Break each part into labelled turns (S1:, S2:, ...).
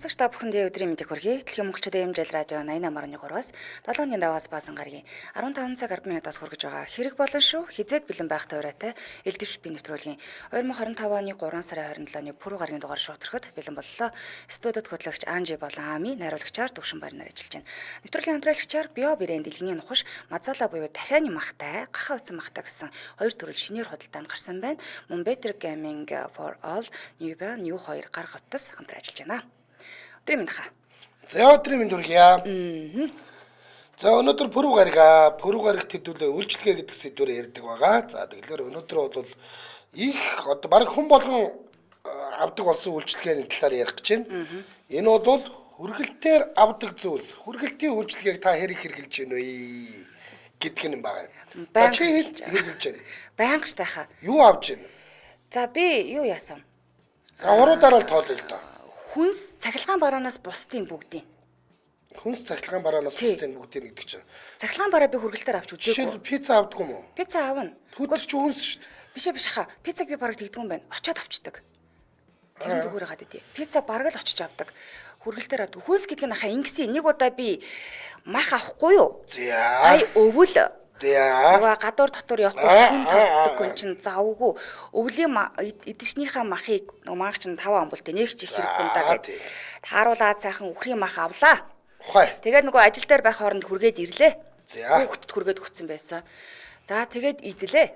S1: Сонсогч та бүхэндээ өдрийн мэндийг хүргэе. Дэлхийн монголчуудын эмжил радио 88.3-аас 7 өдрийн даваас баасан гарагийн 15 цаг 10 минутаас хүргэж байгаа. Хэрэг болно шүү. Хизээд бэлэн байх тавираатай элдвч би нэвтрүүлгийн 2025 оны 3 сарын 27-ны пүрэв гарагийн дугаар шуутрахад бэлэн боллоо. Студид хөтлөгч Анжи болон Ами, найруулагчаар Төвшин Барнаар ажиллаж байна. Нэвтрүүлгийн хамтраалагчаар Био брэнд дэлгэний нухаш Мазала буюу дахианы махтай, гахаа утсан махтай гэсэн хоёр төрөл шинээр худалдаанд гарсан байна. Мөн Better Gaming for All New 2 гарах утас хамтран ажиллаж байна. Өдрийн мэнд хаа.
S2: За өдрийн мэнд хүргье. За өнөөдөр пүрэв гарагт хэдүүлээ үйлчлэгээ гэдэг сэдвээр ярьдаг байгаа. За тэгэхээр өнөөдөр бол их одоо баг хүн болгон авдаг болсон үйлчлэгээний талаар ярих гэж байна. Энэ бол хүргэлтээр авдаг зүйлс. Хүргэлтийн үйлчлэгээг та хэрэг хэрэгжилж байна вэ гэдг нь байгаа. За чи хэрэгжилж байна.
S1: Байнга штэ хаа.
S2: Юу авж байна?
S1: За би юу яасан?
S2: Уруудаараа л тоолъё л доо.
S1: Хүнс цахилгаан бараанаас бусдын бүгдийн.
S2: Хүнс цахилгаан бараанаас бусдын бүгдийн гэдэг чинь.
S1: Цахилгаан бараа би хүргэлтээр авч үзээгүй.
S2: Жишээл пицца авдаг юм уу?
S1: Пицца аавна.
S2: Түүдэг чи хүнс шүү дээ.
S1: Биш хаа. Пиццаг би бараг тэгдэг юм байна. Очоод авчдаг. Тэр зүгээр хаад идэв. Пицца бараг л очиж авдаг. Хүргэлтээр авдаг. Хүнс гэдэг нь хаа ингэсэн нэг удаа би мах авахгүй юу? Сая өвөл. Нөгөө гадуур дотор явахгүй шүн тавдаг хүн чинь завгүй өвлийн эдэшнийхээ махыг нөгөө мах чинь 5 амбулт нэг ч их хэрэггүй даа гэд тааруулаад сайхан үхрийн мах авлаа. Тэгээд нөгөө ажил дээр байх хооронд хүргээд ирлээ. Хүүхдэд хүргээд өгсөн байсан. За тэгээд идлээ.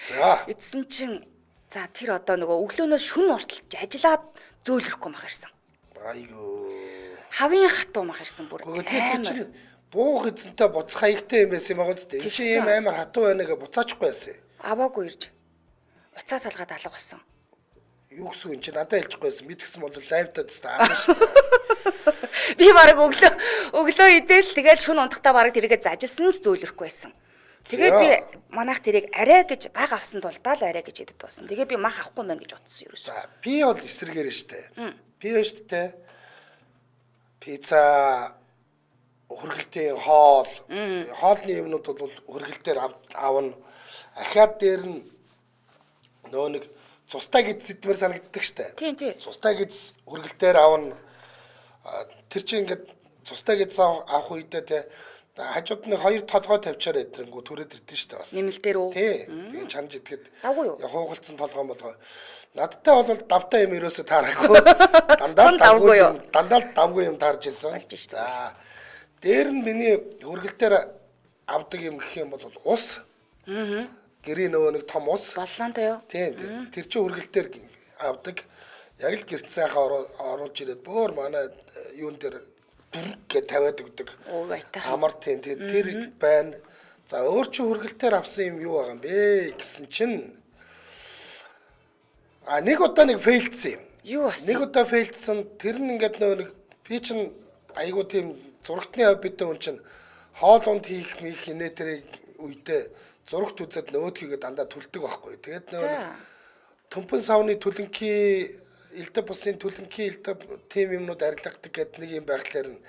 S1: За идсэн чинь за тэр одоо нөгөө өглөөнөөс шүн ортолж ажиллаад зөөлрөхгүй мах ирсэн.
S2: Айгөө.
S1: Хавын хатуу мах ирсэн бүр.
S2: Буух эзэнтэй буцах хаягтай юм байсан юм байгаа зү. Энд чинь ийм амар хатуу байна гэж буцаачгүй байсан.
S1: Аваагүй ирж. Уцаа салгаад алга болсон.
S2: Юу гэсэн юм чи надад хэлчихгүй байсан. Би тэгсэн бол лайвтад тест аавна шүү дээ.
S1: Би бараг өглөө идэл тэгэл шүн унтахтаа бараг тэргээ зажилсан ч зөөлрөхгүй байсан. Тэгээ би манайх тэрийг арай гэж баг авсан тулдаа л арай гэж идэд дуусна. Тэгээ би мах авахгүй мэн гэж утсан ерөөсөө.
S2: За би бол эсрэгээр штэ. Би шүү дээ. Пицца хүргэлтийн хоолны юмнууд бол хүргэлтээр авна. Ахаад дээр нь нөө нэг цустай гэж сэдвэр санагддаг штэ.
S1: Тийм.
S2: Цустай гэж хүргэлтээр авна. Тэр чинь ингээд цустай гэж авах үедээ те хажууд нь хоёр толгой тавьчаар эдрэнгүү түрээд ирдэ штэ бас.
S1: Нэмэл дээр үү?
S2: Тийм чанж идэхэд.
S1: Давгүй юу?
S2: Хуугалцсан толгой молгой. Надтай бол давтай юм ерөөсө таараагүй. Дандаа давгүй юм таарж ирсэн. За дээр нь миний хүргэлтээр авдаг юм гэх юм бол ус. Гэрийн нөгөө нэг том ус.
S1: Боллоонтой юу?
S2: Тийм. Тэр чинь хүргэлтээр авдаг. Яг л гэрт сайхан оруулж ирээд бөөр манай юун дээр гэж тавиад өгдөг. Амар тийм. Тэр байна. За өөр чи хүргэлтээр авсан юм юу байгаа юм бэ гэсэн чинь нэг удаа нэг фейлдсэн юм.
S1: Юу асан?
S2: Нэг удаа фейлдсэн. Тэр нь ингээд нөгөө нэг би чинь айгуу тийм зурагтны хоббитэй хүн чинь хоол унд хийх инээ тэрийг үедээ зурагт үзээд нөөдхийгээ дандаа түлдэг байхгүй. Тэгээд нөгөө төмпөн савны түлэнхий элдв бусын түлэнхий элдв тим юмнууд арилгадаг гэдэг нэг юм байхлаар нь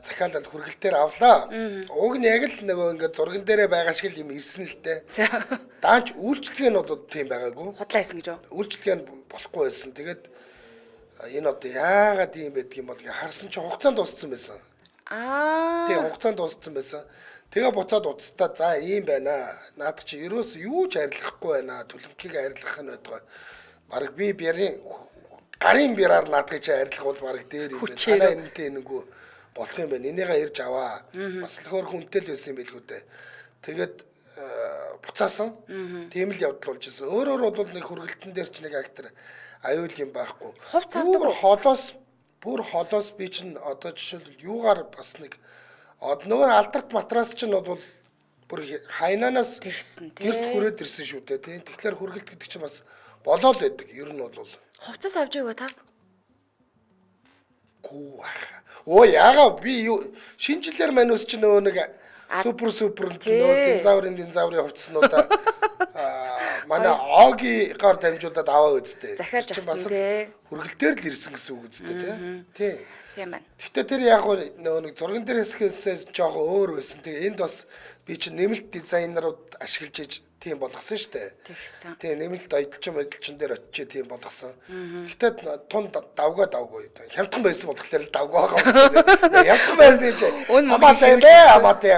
S2: захиалал хүргэлтээр авлаа. Уг нь яг л нөгөө ингээд зурган дээрээ байгаа шиг л юм ирсэн л дээ. Даанч үйлчлэгээ нь бол тийм байгаагүй.
S1: Худлаа хийсэн гэж юу?
S2: Үйлчлэгээ нь болохгүй байсан. Тэгээд энэ одоо яагаад юм бэ гэх юм бол харсан чинь хугацаанд дууссан байсан. Тэгээ хугацаанд дууссан байсан. Тэгээ буцаад уцтаа за ийм байна. Наад чи ерөөс юу ч арилгахгүй байна. Түлхэмхийг арилгах нь байдаг. Бараг би гарын бираар наадгыг чи арилгах бол бараг дээр юм байна. Танаа энэтэй нэнгүү болох юм байна. Энийгээ ирж аваа. Бас л хөөрхөн үнэтэй л байсан юм билгүү дээ. Тэгээд буцаасан. Тийм л явдал болж ирсэн. Өөрөөр бол нэг хүргэлтэн дээр ч нэг актер аюул юм байхгүй. Бүр холоос би чинь одоо жишээлбэл юугаар бас нэг нөгөө алдарт матрас чинь бол бүр хайнанаас гэрт хүрээд ирсэн шүү дээ. Тэгэхээр хүргэлт гэдэг чинь бас болоо л байдаг. Ер нь бол
S1: хувцас авч өгөө та.
S2: Яага би шинжилээр манус чинь нөгөө нэг супер нөгөө динзаврын хувцаснуудаа манай Оги-гаар дамжуулаад аваа үсттэй.
S1: Захиалж авсан тий.
S2: Хүргэлтээр л ирсэн гэсэн үг үсттэй тий.
S1: Тийм байна.
S2: Гэхдээ тэр яг нөгөө нэг зурган дээр хэсгээс жоохон өөр байсан. Тэгээ энд бас би чинь нэмэлт дизайнерууд ашиглаж иж тийм болгосон шүү дээ.
S1: Тэгсэн.
S2: Тэгээ нэмэлт ойдолчин дээр очиж тийм болгосон. Гэтэ тун давгүй. Хямдхан байсан болохоор л давгүй байгаа. Хямдхан байсан чи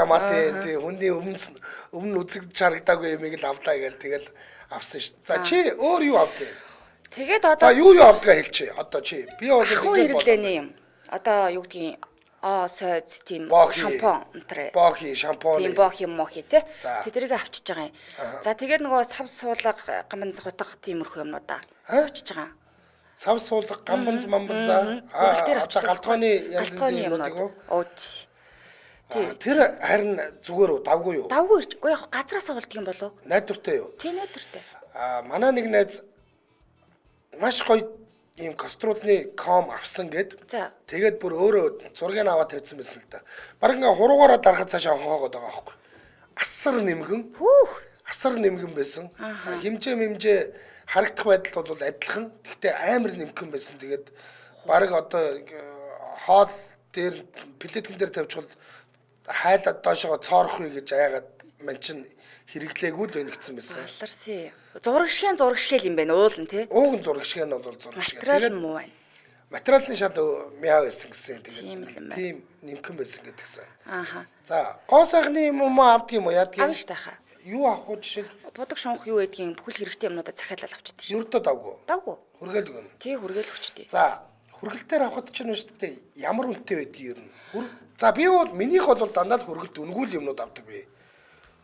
S2: амаатай тий хүнний өмнө үзэгдэж харагдаагүй юмыг л авлаа гээл тэгэл авсан шүү. За чи өөр юу авдээ?
S1: Тэгээд одоо
S2: юу авдгаа хэлчихье. Одоо чи би бол
S1: хэрэглээний юм. Одоо юу гэдгийг сойц тийм шампунь өнтрэ.
S2: Бохи шампунь.
S1: Тийм бохи мохи те. Тэдрийг авчиж байгаа юм. За тэгээд нөгөө сав суулга гамбанз готох тиймэрхүү юмнуудаа авчиж байгаа.
S2: Сав суулга гамбанз за одоо галтгооны янз янзын юмнуудыг тэр харин зүгээр үү давгүй юу?
S1: Давгүй ирж. Уу яг газраасаа болдго юм болов?
S2: Найдвартай юу?
S1: Тийм найдвартай.
S2: Манай нэг найз маш гоё ийм каструлны ком авсан гэд. Тэгээд бүр өөрөө зургийг аваад тавьсан байсан л да. Бараг ингээ хуруугаараа дарахад цаашаа хоогоод байгаа байхгүй. Асар нэмгэн. Асар нэмгэн байсан. Хэмжээ харагдах байдал бол адилхан. Гэхдээ амар нэмгэн байсан. Тэгээд бараг одоо хоол дээр плеткэн дээр тавьчихвал хайлаад доошоо цоорох вэ гэж аяагаад мань чин хэрэглээгүй л байна гэсэн байсан.
S1: Аларсан. Зурагшгэл юм байна уул нь тий.
S2: Ууган зурагшгэл нь бол зурагшгэл.
S1: Тэгээд муу байна.
S2: Материалын шал мяа байсан гэсэн. Тэгээд тийм нэмхэн байсан гэдгсэн. За гоо сайхны юм уу авдаг юм уу яадаг юм?
S1: Авна штайхаа.
S2: Юу авах вэ жишээл?
S1: Будаг шунх юу гэдгийг бүхэл хэрэгтэй юмнуудаа захиалал авчихдээ шүү.
S2: Юурдөө давгүй.
S1: Давгүй.
S2: Хүргээл өгнө.
S1: Тий хүргээл өгчтэй.
S2: За хүргэлтээр авахд чинь шүү дээ ямар үнэтэй байдгийг ер нь. За би бол минийх бол дандаа л хүргэлт үнгүүл юмнууд авдаг би.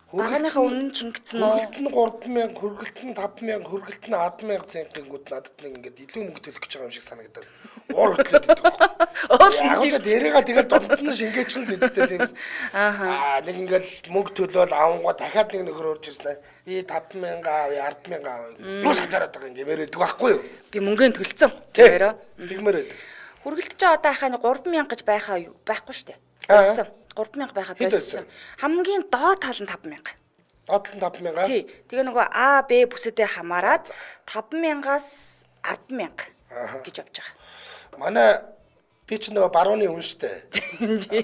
S1: Багааныхаа үнэн чингдсэн үү?
S2: Хүргэлт нь 3000, хүргэлт нь 5000, хүргэлт нь 100000 цэнгэнгүүд надад нэг ингээд илүү мөнгө төлөх гэж байгаа юм шиг санагдаад уур хөтлөөд идэх байхгүй. Яг л дээрээга тэгээд дунд нь шингээчл бидтэй тийм. Нэг ингээд мөнгө төлөөл авангуу дахиад нэг нөхөр урж ирсэн. Би 5000 авъя, 10000 авъя. Юу сандараад байгаа юм гэмээр байдаг байхгүй юу?
S1: Би мөнгөний төлцөн. Тэгмээр
S2: байдаг.
S1: Хүргэлт ч одоо хахаа 3000 гэж байхгүй шүү дээ. Болсон. 3000 байха болсон. Хамгийн доод тал нь 5000.
S2: Доод тал нь 5000.
S1: Тий. Тэгээ нөгөө А, Б бүсэдээ хамаарад 5000-аас 100000 гэж явж байгаа.
S2: Манай би ч нөгөө барууны хүн штэ.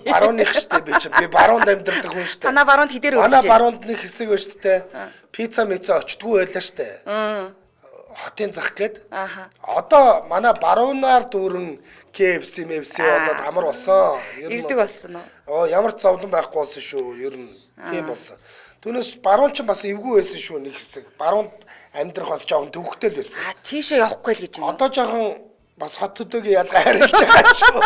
S2: Барууных штэ би ч би баруунд амьдардаг хүн штэ.
S1: Танаа баруунд хідээр
S2: өгч. Манай баруунд нэг хэсэг байна штэ. Пицца мэцэ очтгүй байлаа штэ. Хотын зах гээд. Одоо манай баруунаар дүүрэн KFC болоод амар болсон.
S1: Ирдэг болсон уу?
S2: Ямар ч зовлон байхгүй болсон шүү. Ер нь тийм болсон. Түүнээс баруун ч бас эвгүй байсан шүү нэг хэсэг. Баруунд амьдрах бас жоохон төвөгтэй л байсан.
S1: Тийшээ явахгүй л гэж юм.
S2: Одоо жоохон бас хот төдөөгийн ялгаа харилж байгаа шүү.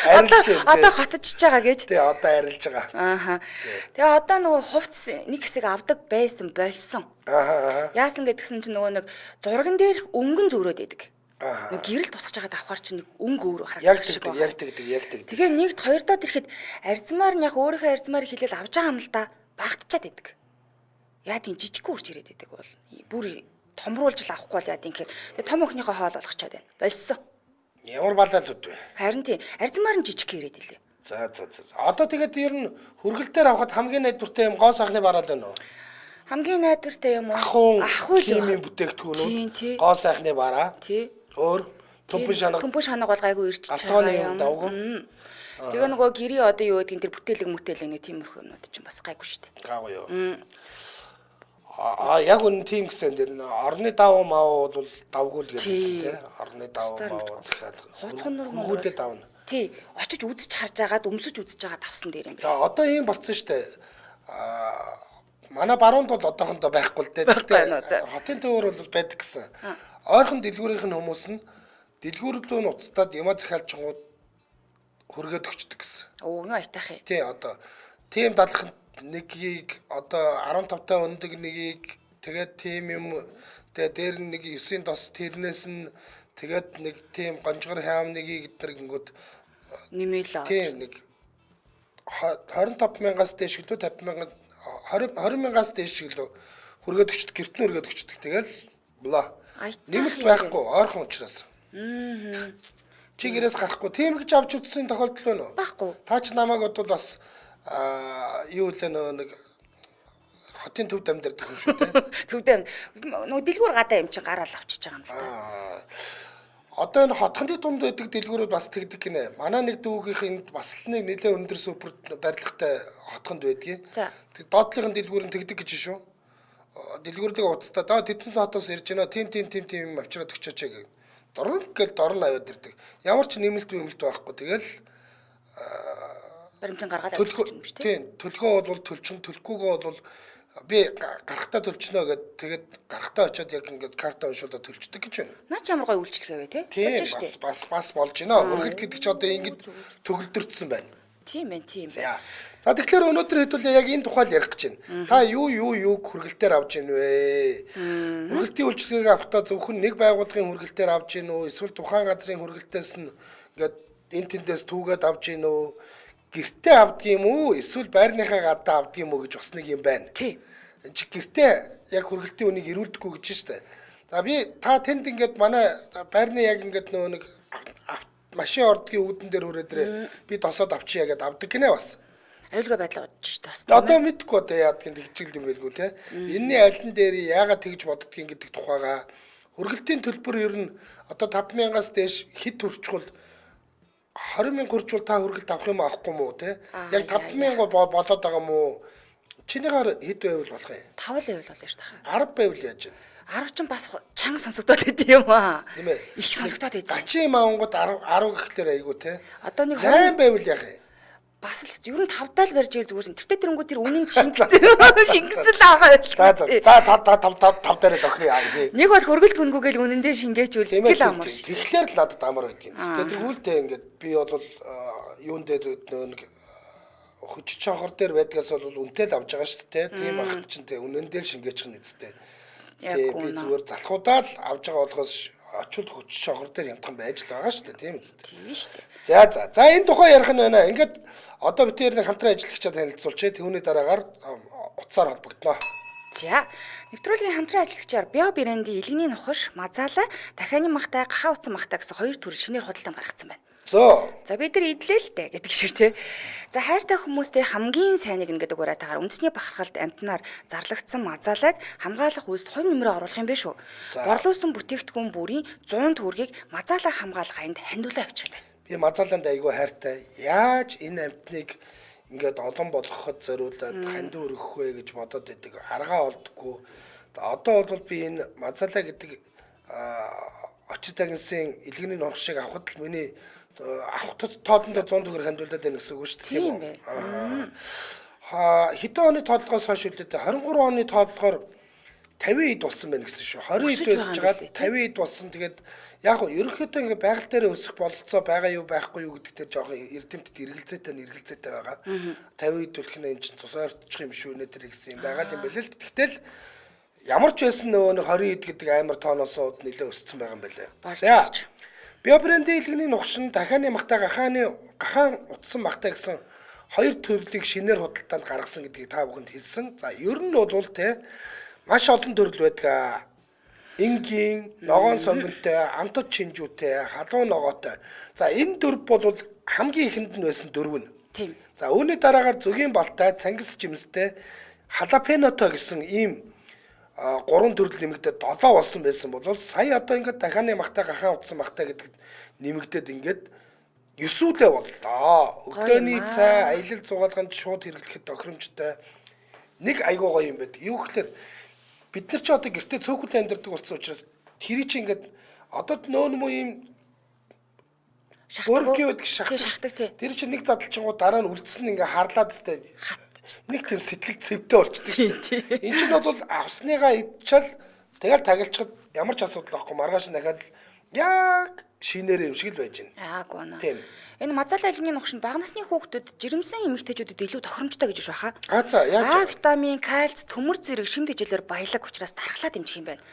S2: Арилж байна.
S1: Одоо хотжиж байгаа гэж.
S2: Тий, одоо арилж байгаа.
S1: Тэгээ одоо нөгөө хувцс нэг хэсэг авдаг байсан болсон. Яасан гэдгсэн чинь нөгөө нэг зурган дээр өнгөн зөөрөөд идэг. Нэг гэрэл тусгаж байгаад авахар чинь нэг өнгө өөр харагддаг шиг байна.
S2: Яг тэг.
S1: Тэгээ нэгд хоёрдоод ирэхэд арзмаар нь яг өөрийнхөө арзмаар хэлэл авч байгаа юм л да багтчаад идэг. Яа тийм жижигхэн үрж ирээд идэг бол бүр томруулж л авахгүй л яа тийм гэхээр том өхнийхөө хоол болгочоод байна. Болсон.
S2: Ямар балаалууд вэ?
S1: Харин тийм арзмаар нь жижигхэн ирээд илээ.
S2: За. Одоо тэгээд ер нь хүргэлтээр авахд хамгийн найдвартай юм гоо сайхны бараал байна уу?
S1: Хамгийн найдвартай юм уу?
S2: Ахуй химийн бүтээгдэхүүнүүд. Гоо сайхны бараа.
S1: Тий.
S2: Өөр төмпөн шанаг
S1: бол гайгүй ирж байгаа юм. Тэгээ нөгөө гэрийн одоо юу гэдгийг тэр бүтээлэг нэг тиймэрхүү юмнууд чинь бас гайгүй шүү дээ.
S2: Гайгүй юу. Яг үн тийм гэсэн дэр орны давуу маа бол давгүй л гэсэн тий. Орны давуу маа захиад хөнгөлөд давна.
S1: Тий. Очиж үзэж харж агаад өмсөж үзэж агаад тавсан дээр юм байна.
S2: За одоо ийм болцсон шүү дээ. Манай баруунд бол одоохондоо байхгүй л дээ. Хотын төвөр бол байдаг гэсэн. Ойрхон дэлгүүрийнх нь хүмүүс нь дэлгүүрлөө нь уцтаад яма захиалчгууд хөргөөд өгчдөг гэсэн.
S1: Юу айтах юм.
S2: Тий одоо тийм дадлах нэгийг одоо 15 та өндөг нэгийг тэгээд тийм юм тэгээд дээр нэг 9-ийн тос тэрнээс нь тэгээд нэг тийм гонжгор хаам нэгийг гэдэр гингүүд
S1: нэмэл авч.
S2: Тийм нэг 25,000-аас дээш гэлөө 50,000 20,000-аас дээш гэлөө хөргөөд өгчдөг гэрт нь хөргөөд өгчдөг. Тэгэл бла. Нэмэлт байхгүй ойрхон учраас. Чи гэрээс гарахгүй тийм гэж авч үзсэн тохиолдол байна уу?
S1: Байхгүй.
S2: Та ч намайг бодвол бас юу лээ нэг хотын төвд амьдардаг юм шүү дээ.
S1: Төвд нөгөө дэлгүүр гадаа юм чи гараал авчиж байгаа юм л та.
S2: Одоо энэ хотхоны дунд байдаг дэлгүүрүүд бас тэгдэг гинэ. Манай нэг дүүгийнхэнд бас л нэг нэлээд өндөр супер барилгатай хотхонд байдгийг. Доотлынхын дэлгүүр нь тэгдэг гэж шүү. дэлгүүрдээ уцтаа даа тэдэн хотоос ирж байна тийм юм авчираад өгчөөч гэх. Дорн гэл дорн аваад ирдэг. Ямар ч нэмэлт байхгүй. Тэгэл
S1: баримтын гаргаад авчих юм шүү дээ.
S2: Тийм. Төлгөө бол төлчин, төлөхгүйгээ бол би гарахтаа төлчнөө гэд тэгээд гарахтаа очиод яг ингээд карта уншуулаад төлчдөг гэж байна.
S1: Наа ч ямар гоё үйлчлэгээ вэ те?
S2: Бас болж байна. Үргэлт гэдэг чи одоо ингээд төгөлдөрцсөн байна.
S1: Тийм байна, тийм.
S2: За тэгэхээр өнөөдөр хэдүүлээ яг энэ тухайл ярих гэж байна. Та юу хүргэлтээр авж ийн вэ? Хүргэлтийн үйлчлэгийг авахтаа зөвхөн нэг байгууллагын хүргэлтээр авж ийн үү? Эсвэл тухайн газрын хүргэлтээс нь ингээд энэ тэндээс түүгээд авж ийн үү? Гэртээ авдгийм үү? Эсвэл байрныхаа гадаа авдгийм үү гэж бас нэг юм байна.
S1: Тийм.
S2: Гэртээ яг хүргэлтийн үнийг ирүүлдэггүй гэж штэ. За би та тэнд ингээд манай байрны яг ингээд нөгөө нэг машин ордгийн үүдэн дээр хүрээдрээ би досоод авчия гэдээ авдаг гинэ бас.
S1: Аюулгүй байдал удаж бас.
S2: Одоо мэдгүй одоо яадаг юм тэгчил юм байлгүй те. Энэний алин дээр яагаад тэгж боддгийг гэдэг тухайга хүргэлтийн төлбөр ер нь одоо 5,000-аас дээш хэд төрчхөл 20,000 хүрчүүл та хүргэлт авах юм авахгүй мó те. Яг 5,000 болоод байгаа мó. Чиний гар хэд байвал болох юм?
S1: 5 байвал болно шүү дээ.
S2: 10 байвал яаж вэ?
S1: 10 ч бас чанга сонсогдоод байд юм аа.
S2: Тийм ээ.
S1: Их сонсогдоод байд.
S2: Гачин маангууд 10 гэхлээр айгу те.
S1: Одоо нэг
S2: 8 байвал яах юм?
S1: Бас л ер нь 5 тал барьж ивэл зүгээр. Тэртээ тэрэнгүү тэр үнийн шингэцэл авах байл.
S2: За 5 дээр тохирё аа гээ.
S1: Нэг бол хөргөл гүнгүүгээл үнэндээ шингээжүүл сэтгэл амар шүү.
S2: Тэгэхээр л надад амар байдгийн. Тэгэхээр тэргүүлдээ ингээд би бол юун дээр нэг хүч чанхар дээр байдгаас бол үнэтэй л авч байгаа шүү дээ. Тийм ахт чинь те үнэн дээр шингээчих нь үстэй. Тэгээ би зүгээр залхуудаа л авж байгаа болохоос очил хүч чанхар дээр ямтхан байж л байгаа шүү дээ. Тийм үстэй.
S1: Тийм шүү дээ.
S2: За энэ тухай ярих нь байна. Ингээд одоо бид хоёр нэг хамтран ажиллагчаа танилцуулчих. Түүний дараагаар утсаар холбогдно.
S1: За нэвтрүүлгийн хамтран ажиллагчаар Био брендийн илгэний нухаш, мазаала, дахианы махтай, гахаа утсан махтай гэсэн хоёр төр шинээр худалдан гаргацсан байна. За бид нар идлээ л дээ гэдэг шиг тий. За хайртай хүмүүстэй хамгийн сайныг ингээд өгөөрэй тагаар үндэсний бахархалд амтнаар зарлагдсан мазаалаг хамгаалах үйлсд хувь нэмрээ оруулах юм бэ шүү. Борлуулсан бүтээгдэхүүн бүрийн 100 төгрөгийг мазаалаа хамгаалах аянд хандуулаа авчих юм байна.
S2: Би мазааланд айгүй хайртай. Яаж энэ амтныг ингээд олон болгоход зориулаад ханд өргөх вэ гэж бодоод байдаг. Аргаа олдггүй. Одоо бол би энэ мазаалаа гэдэг очид агенсын илгэний нухшиг авахд л миний авахд тоолондоо 100 төгрөг хандуулаад байна гэсэн үг шүү дээ.
S1: Тийм байна.
S2: Хэдэн оны тоолгоос хойш үлдээ 23 оны тоолгоор 50 ид болсон байна гэсэн шүү. 20 ид өсөж байгаа 50 ид болсон. Тэгээд яг нь ерөнхийдөө ингээ байгаль дээр өсөх бололцоо байгаа юу байхгүй юу гэдэг дээр жоохон эрдэмтэд эргэлзээтэй байгаа. 50 ид үлэх нь энэ чинь цусаарчих юм шүү нэ тэр гэсэн юм байгаа юм байна л. Тэгтэл ямар ч байсан нөгөө 20 ид гэдэг амар тооноосоо нэлээ өссөн байгаа юм байна. За. Био брендийн илгэний нухшин дахианы махтай гахаан утсан махтай гэсэн хоёр төрлийг шинээр худалдаанд гаргасан гэдгийг та бүхэнд хэлсэн. За ер нь бол те маш олон төрөл байдаг. Энгийн, ногоон сонгонтой, амтд шинжүүтэй, халуун ногоотой. За энэ дөрв бол хамгийн ихэнд нь байсан дөрв нь.
S1: Тийм.
S2: За үүний дараагаар зөгийн балтай, цангис жимстэй, халапеното гэсэн ийм 3 төрөл нэмэгдээд 7 болсон байсан бол сая одоо ингээд дахианы махтай гахаан утсан махтай гэдэг нэмэгдээд ингээд 9-үлээ боллоо. Өглөөний цай, аялал цугаалганд шууд хэрэглэхэд тохиромжтой нэг айгуу гоё юм байдаг. Юу гэхээр бид нар ч одоо гэртээ цөөхөл амьдардаг болсон учраас тэр чинь ингээд одоо нөөнмө юм шахдаг тий. Тэр чинь нэг задлчингууд дараа нь үлдсэн ингээ харлаад өстэй нэг тийм сэтгэл зэвтэй болчдөг шүү дээ. Энд чинь бол авсныгаа идчихэл тэгэл тагилчаад ямар ч асуудал байхгүй маргааш дахиад яг шинээр юм шиг л байж байна.
S1: Аагүй наа.
S2: Тийм.
S1: Энэ мазаалаа илгэний нухшин бага насны хүүхдүүд жирэмсэн эмэгтэйчүүдэд илүү тохиромжтой гэж баха.
S2: За яаж
S1: А витамин, кальц, төмөр зэрэг шимт ижилээр баялаг учраас дархлаад дэмжих юм байна.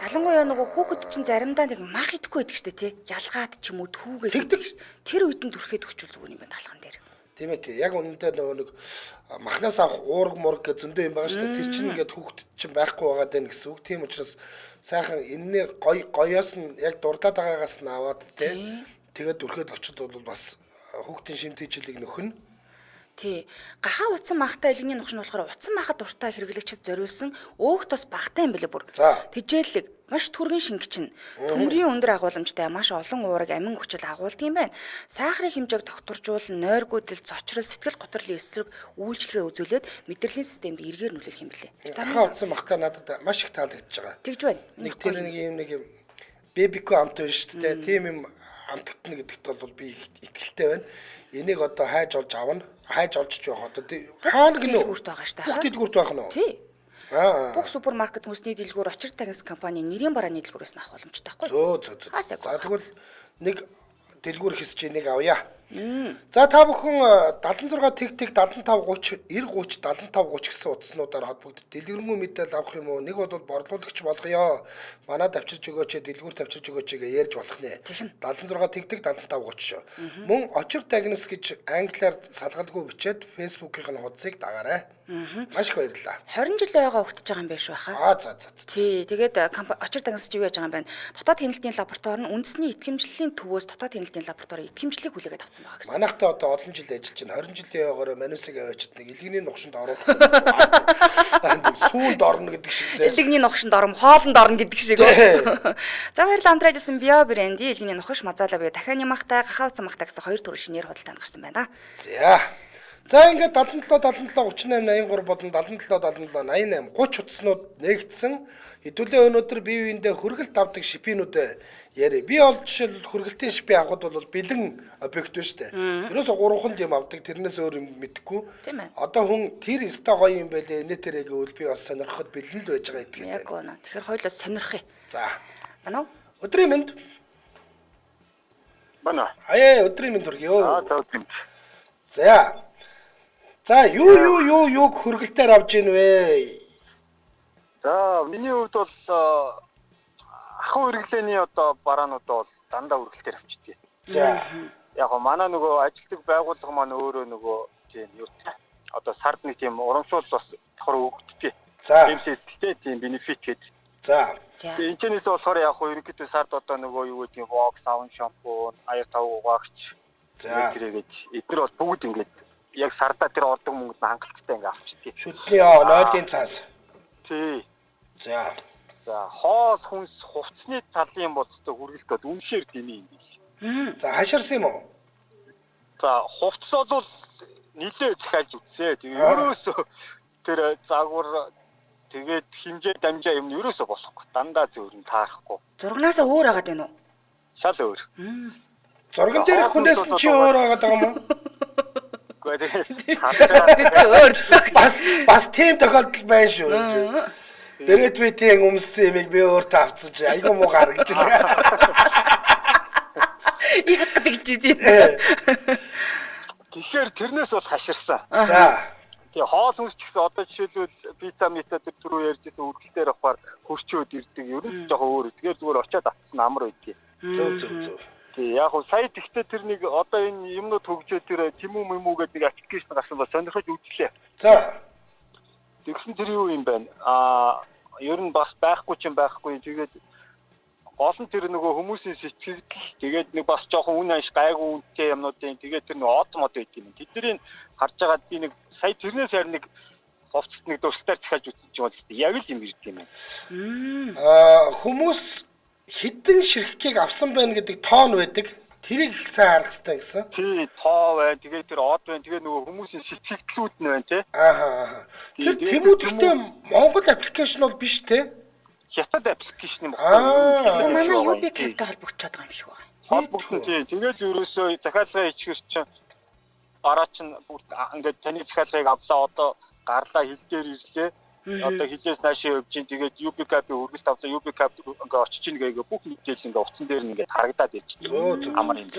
S1: Ялангуяа нөгөө хүүхэд чинь заримдаа нэг мах идэхгүй байдаг штэ тий. Ялгаад ч юм уу түүгээд байдаг штэ. Тэр үед нь түрхэд өгчүүл зүгээр юм байна талхан дээр.
S2: Тийм ээ тий. Яг үнэндээ нөгөө нэг махнаас авах уург мург гэж зөндөө юм байгаа шүү дээ. Тэр чинь ингээд хүүхдэд чинь байхгүй байгаа даа гэсэн үг. Тийм учраас сайхан энэний гоёос нь яг дурдаад байгаагаас нь аваад тий. Тэгээд үрхэд өчөд бол бас хүүхдийн шимтгийлийг нөхөн.
S1: Тий. Гахаа утсан махтай элэгний нухш нь болохоор утсан махад дуртай хэрэглэгчд зориулсан өөх тос багтай юм бэлээ бүр. Тэжээлэг маш түргэн шингэчин. Төмрийн өндөр агуулмжтай маш олон уурыг амин хүчил агуулдаг юм байна. Сахарын хэмжээг докторжуулан, нойргүйдэл, цочрол, сэтгэл готрлын эсрэг үйлчлэгээ үзүүлээд мэдрэлийн системд эргээр нөлөөлөх юм бэлээ.
S2: Гахаа утсан махка надад маш их таалагдж байгаа.
S1: Тэгж байна.
S2: Нэг тэр нэг юм бэбико амт байна шүү дээ. Тийм юм амтгтна гэдэгт бол би итгэлтэй байна. Энийг одоо хайж олж авна. Хайж олж ч явах одоо хаана гинөө
S1: дэлгүүрт байгаа штэ.
S2: Бүх дэлгүүрт байх нь уу?
S1: Тий. Бүх супермаркет хүмүүсний дэлгүүр очир тагнас компани нэрийн барааны дэлгүүрээс нь авах боломжтой байхгүй.
S2: Зөө. За тэгвэл нэг дэлгүүр хэсэж энийг авъя. За та бүхэн 76 тэг 75 30 90 30 75 30 гэсэн утаснуудаар холбогдож дэлгэрэнгүй мэдээлэл авах юм уу? Нэг бол борлуулагч болгоё. Манад авчирч өгөөч, дэлгүүрт авчирч өгөөч гэж ярьж болох нэ. 76 тэг 75 30 шүү. Мөн очир тагнас гэж англиар салгалгүй бичээд Facebook-ийн хуудсыг дагаарай. Маш их баярлалаа. 20
S1: жил байга өгдөж байгаа юм биш байхаа.
S2: За.
S1: Тий, тэгээд очир тагнас живж байгаа юм байна. Дотоод хяналтын лаборатори нь үндэсний итгэмжлэлийн төвөөс дотоод хяналтын лаборатори итгэмжлэлийг хүлээгээд авсан байгаа гэсэн.
S2: Манайхтай одоо олон жил ажиллаж байна. 20 жилийн яваагаар манусыг аваачид нэг элэгний нухшинд оруулах. Сүүнд орно гэдэг шиг дээ.
S1: Элэгний нухшинд ором, хоолнд орно гэдэг шиг. За баярлалаа хамтраажсэн Био бренди элэгний нухш мазаала буюу дахианы махтай, гахаа утсан махтай гэсэн хоёр төрлийн шинээр худалдаанд гарсан байна.
S2: За ингээд 77 38 83 болон 77 88 30 утаснууд нэгдсэн хэдүүлээ өнөөдөр бие биендээ хөргөлт авдаг шипинүүд яри. Би бол жишээл хөргөлтийн шипи авахд бол бэлэн объект байна шүү дээ. Ерөөсө 3хан юм авдаг тэрнээс өөр юм мэдэхгүй. Одоо хүн тэр өстой гоё юм байлээ нэтэрээ гэвэл би бас сонирхоход бэлэн л байж байгаа гэдгийг.
S1: Яг үнэ. Тэгэхээр хоёулаа сонирхъя.
S2: За.
S1: Манай
S2: өдрийн мэнд.
S3: Манай.
S2: Өдрийн мэнд хүргье.
S3: За.
S2: За юу хөргөлтөөр авж ийн вэ?
S3: За миний хувьд бол ахуй хэрэглээний одоо бараанууд бол дандаа хөргөлтөөр авчихдээ.
S2: За.
S3: Яг гоо манай нөгөө ажилтг байгууллага маань өөрөө нөгөө тийм юу одоо сард нэг тийм урамшуул бас давхар өгдөгтэй.
S2: За.
S3: Тийм системтэй тийм бенефит гэдэг.
S2: За.
S3: Энэчнээс болохоор яг гоо ерөнхийдөө сард одоо нөгөө юу гэдэг нь вок, савн, шампунь, аяр тав угаагч.
S2: За.
S3: Тэрэгэж эдгээр бол бүгд ингэж яг сардаа тэр ордог мөнгөд хангалттай ингээ авчихдээ.
S2: Шүтний нойлын цаас.
S3: Тий.
S2: За.
S3: Хоол хүнс хувцсны талын болцтой хүргэлтүүд үнэхээр дэмий юм биш.
S2: За хаширсан юм уу?
S3: За хувцс бол нилээ захиалж үтсээ. Тэгээ ерөөсөө тэр загвар тэгээд хэмжээ дамжаа юм ерөөсөө болохгүй. Дандаа зөөрн таарахгүй.
S1: Зургнаасаа өөр агаад байна уу?
S3: Шал өөр.
S2: Зурган дээр хүнээс нь чи өөр агаад байгаа юм уу? Бас тийм тохиолдол байна шүү. Дээрээ твитийн өмссөн юмыг би өөр тавцсан чи айгүй муу гаргаж байна.
S1: Яг гэж тийм.
S3: Тэгэхээр тэрнээс бол хаширсан.
S2: За.
S3: Тэгээ хоол хүнс ч гэсэн одоо жишээлбэл пицца мита тэр түрүү ярьжсэн үргэлтээр авахаар хөрчөөд ирдэг. Ер нь жоохон өөр. Тэгэхээр зүгээр очиод авсан амар байдгийг.
S2: Зөв.
S3: Яг нь сая тэгтээ тэр нэг одоо энэ юмнууд хөгжөө тэр тимүү гэдэг нэг аппликейшн гарсан ба сонирхож үзлээ.
S2: За.
S3: Тэгсэн тэр юу юм бэ? Ер нь бас байхгүй ч юм байхгүй. Тэгээд гол нь тэр нөгөө хүмүүсийн сэтгэл тэгээд нэг бас жоохон үн анш гайгүй үнэтэй юмнуудын тэгээд тэр нөгөө мод байдаг юм. Тэднийг харж байгаад би нэг сая тэрнээс харин нэг хувцас нэг дурсалтаар захиалж үзэж байгаа юм. Яг л юм ирдэг юм.
S2: Хүмүүс хідэн ширхгийг авсан байна гэдэг тоон байдаг. Тэрийг их сайн харах хэрэгтэй гэсэн.
S3: Тий, тоо байна. Тэгээ тэр од байна. Тэгээ нөгөө хүмүүсийн сэтгэлдлүүд нь байна тий.
S2: Тэр тэмүүдтэй Монгол аппликейшн бол биш те.
S3: Хятад аппликейшн юм байна.
S1: Манай UB Cap-тай холбогдчиход байгаа юм шиг байна.
S3: Холбогдсон тий. Тэгэл ерөөсөө захиалгын ичгэрч чинь гараа чинь ингээд таны захиалгыг авлаа одоо гарлаа хил дээр ирлээ. Одоо хилээс наашаа явж чинь тэгээд UB Cap-ийн хөргөлт авсан UB Cap ингээ очиж ийн гэгээ бүх мэдээлэл ингээ утсан дээр нь ингээ харагдаад ирж байна. Амар юм.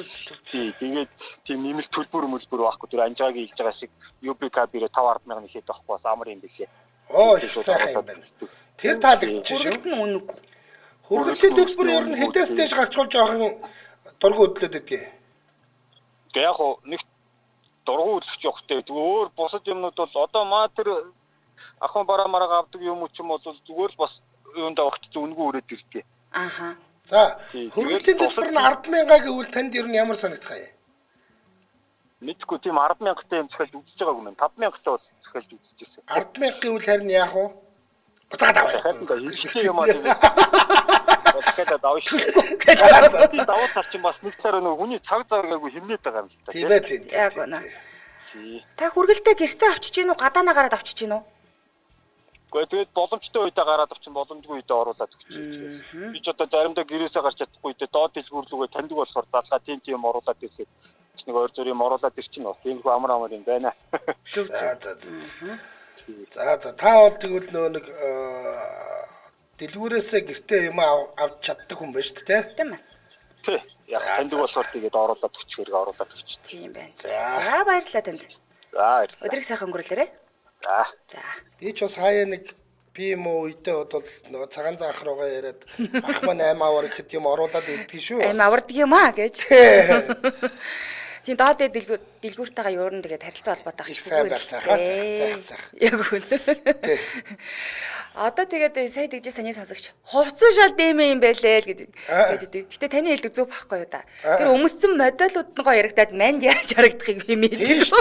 S3: Тий, тэгээд тийм нэмэлт төлбөр байхгүй тэр анжаагийн хэлж байгаа шиг UB Cap-ийг 5,000 нэхэд авахгүй бас амар юм бишээ.
S2: Их сайхан юм байна. Тэр таалагдчих шүү.
S1: Хөргөлт нь үнэгүй.
S2: Хөргөлтийн төлбөр ер нь хэдээс дэж гарчулж жоохон дургу өдлөөд өгдөө.
S3: Гэхдээ яг нэг дургу өдлөх жоохтой. Өөр бусад юмнууд бол одоо маа тэр ахын бараа мараа авдаг юм уу ч юм бол зүгээр л бас юундаа огт үнгүй өрөөд ирдэг.
S2: За, хөргөлтийн төлбөр нь 10,000 гэвэл танд ер нь ямар санагдах юм?
S3: Мэдгүй тийм 10,000-тай юм захиалж үзэж байгаагүй юм. 5,000-тай бол захиалж үзчихсэн.
S2: 10,000 гэвэл харин яах вэ? Буцаад авах.
S3: Ихтэй юм аа. Бодгоод авах шүү. Давуу тал чинь бас нэг цаар нөгөө хүний цаг заагаагүй хэмнээд байгаа юм л та.
S2: Тийм ээ тийм.
S1: Яг үнэ. Та хүргэлтээ гэртээ авчиж гин үү? Гадаанаа гараад авчиж гин үү?
S3: Гэхдээ тэгээд боломжтой үедээ гараад авчин боломжгүй үедээ оруулаад өгч. Би ч одоо заримдаа гэрээсээ гарч чадахгүй үедээ доод дэлгүүрлүүгээ таньдаг болохоор залгаа тийм оруулаад ирсээ. Нэг өөр зүрийн оруулаад ирчин бас тийм хөө амар юм байна.
S2: За та бол тэгвэл нөө нэг дэлгүүрээсээ гэртээ юм авч чаддаг хүн байна шүү дээ.
S1: Тийм ээ.
S3: Тий. Яг таньдаг болохоор тэгээд оруулаад өгч хэрэг оруулаад өгч.
S1: Тийм байна. За баярлалаа танд.
S3: За.
S1: Өдрийг сайхан өнгөрүүлээрэй. За.
S2: Би ч бас хаяа нэг би юм уу үедээ бол нөгөө цагаан заах руугаа яриад ах маань аим аваар гэхэд юм оруулаад идэх шүү.
S1: Аим авардаг юм аа гэж. Тийм доод дэлгүүртэйгээ юу нэ тэгээд харилцаа холбоотой
S2: ах чинь.
S1: Яг үнэ. Одоо тэгээд сая дэгж саний сонсогч хувцсан шал дэмэ юм байлээ л гэдэг. Гэтэ таны хэлдэг зөв байхгүй юу да. Тэр өмсцэн модельуд нь гоё яригадад манд яаж харагдахыг юм ээ.
S2: Тийм шүү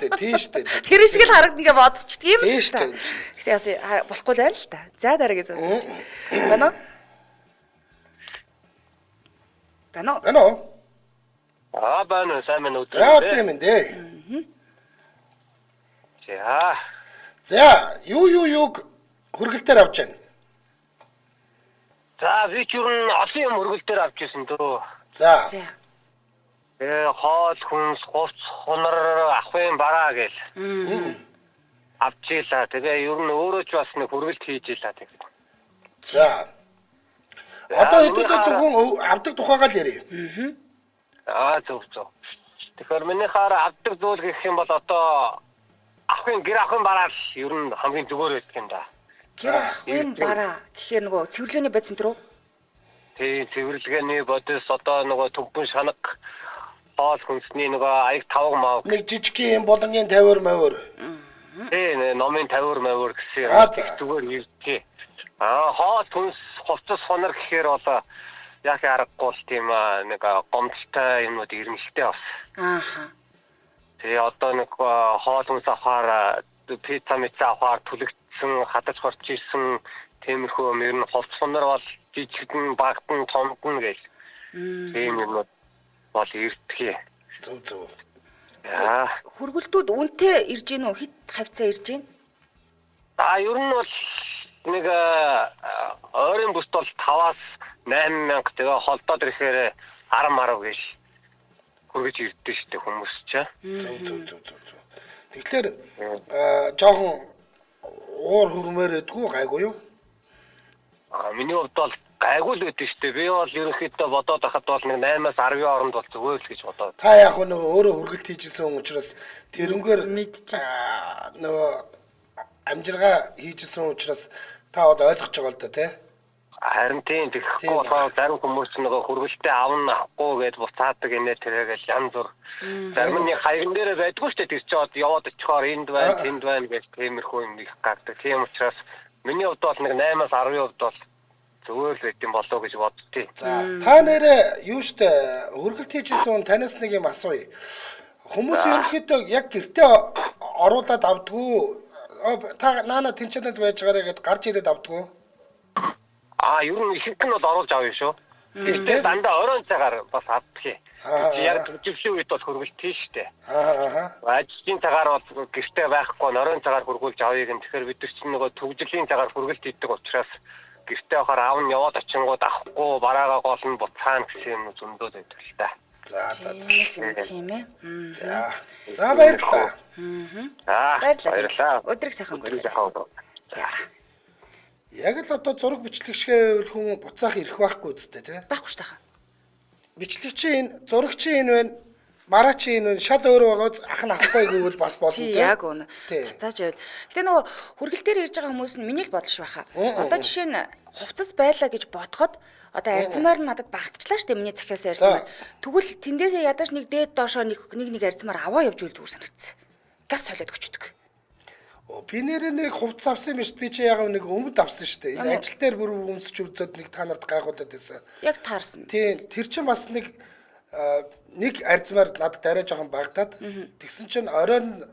S2: дээ.
S1: Тэр шиг л харагдана гэж бодсочдөг юм шүү дээ. Гэтэ яс болохгүй л байл л та. За дараагийн сонсогч. Бано?
S4: Бано сайн байна уу?
S2: За тийм ээ дээ. За юу хөргөлтөөр авч яана.
S4: За би ч юу олон юм хөргөлтөөр авч ирсэн дөө.
S2: За.
S4: Хоол хүнс хувц хунар ахын бараа гэл. Авчилаа. Тэгээ ер нь өөрөө ч бас нэг хөргөлт хийж илаа тэгээд.
S2: За. Одоо хэдүүлээ зөвхөн авдаг тухайгаа л ярив.
S4: Зөв. Тэгэхээр миний хараа авдаг зүйл гэх юм бол одоо гэр ахын бараа л ер нь хамгийн зүгээр байдаг юм да.
S1: Гэр ахын бараа гэхээр нөгөө цэвэрлэгээний бодис энэ рүү?
S4: Тийм, цэвэрлэгээний бодис одоо нөгөө төмпөн шанаг хоол хүнсний нөгөө аяг тавг мав.
S2: Нэг жижиг юм болонгийн 50 мавөр.
S4: Тийм, номын 50 мавөр гэсэн зүгээр ирдэг. Хоол хүнс хувцас хонор гэхээр бол яг аргагүй л тийм нэг гомдолтой юмуд ирмэлтэй бас. Тэгээ одоо нэг хоол хүнс авахаар пицца авахаар түлэгдсэн хадаж хорч ирсэн тиймэрхүү ер нь хувцас хонор бол жижигдэн багтан томдно гэл. Тийм юмуд бол ирдэг.
S2: Зөв.
S1: Хөргөлтүүд үнтэй ирж гин үү? Хэд хавцаа ирж гин?
S4: Ер нь бол нэг ойрын бүст бол 5-аас 8,000 тэгээ холдоод ирэхээр 10 гэж хөргөж ирдэ штэ хүмүүс ч.
S2: Зөв. Тэгэхээр жоохон уур хөрмөр эдгүү гайгүй юу?
S4: Миний хувьд бол гайгүй л өгдөө штэ. Би бол ерөнхийдөө бодоод байхад бол нэг 8-аас 10 хооронд бол зүгээр л гэж бодоод.
S2: Та яг нөгөө өөрөө хөргөлт хийжсэн учраас тэрнгээр
S1: мэдчих.
S2: Нөгөө амжиргаа хийжсэн учраас та одоо ойлгож байгаа л да тий.
S4: Харин тийм тэгэхгүй болохоор зарим хүмүүс нөгөө хөргөлтөө авна авахгүй гэж буцаадаг инээ тэрэгэл янз бүр зарим нь хаягн дээр байдгүй шүү дээ тэр чинь яваад очихоор энд байна тэнд байна гэж тиймэрхүү юм их гардаг. Тийм учраас миний хувьд бол нэг 8-аас 10% бол зүгээр л байт юм болоо гэж боддتي.
S2: За та нэрээ юу штэ хөргөлт хийжсэн танаас нэг юм асууя. Хүмүүс ерөнхийдөө яг гэртээ оруулаад авдгүү та наана тэнцэнэд байж байгаарэ гэд гарч ирээд авдгүү.
S4: Ер нь ихэнх нь бол оруулж авъя шүү. Тэгээд дандаа оройн цагаар бас авдаг. Яг төвчлийн үед бол хөргөлт хийн штэ. Ажлын цагаар бол гэртээ байхгүй оройн цагаар хөргүүлж авъя гэн. Тэгэхээр бид нар чинь нөгөө төвжлийн цагаар хөргөлт хийдэг учраас гэртээ байхаар аав нь яваад очингууд авахгүй бараагаа гол нь буцаана гэсэн юм зөндөө байдаг л та.
S2: За.
S1: Тийм ээ.
S2: За баярлалаа.
S1: Баярлалаа. Өдрийг сайхан өнгөрүүлээ. За.
S2: Яг л одоо зураг бичлэгчгээ хүн буцаах ирэх байхгүй үстэй тий.
S1: Байхгүй ш тахаа.
S2: Бичлэгчийн энэ, зурагчийн энэ байна. Мараачийн энэ шал өөр байгаа ах нь авахгүй гэвэл бас болно
S1: тий. Яг үнэ. Буцааж байвал. Гэтэ нөгөө хөргөлтөөр ирж байгаа хүмүүс нь миний л бодлож байхаа. Одоо жишээ нь хувцас байлаа гэж бодоход одоо арзмаар нь надад багтчлаа штэ миний захиас арзмаар. Тэгвэл тэндээсээ ядаж нэг дээд доошоо нэг арзмаар аваа явж үйл зүгээр санагдсан. Газ солиод өчтдөг.
S2: Би нэрээ нэг хувцас авсан юм шүү дээ. Би чи яагаад нэг өмд авсан шүү дээ. Энэ ажил дээр бүр өмсч үзээд нэг та нарт гайхуулаад байсан.
S1: Яг таарсан.
S2: Тийм, тэр чинь бас нэг нэг арзмаар надад арай жоохон багтаад тэгсэн чинь оройн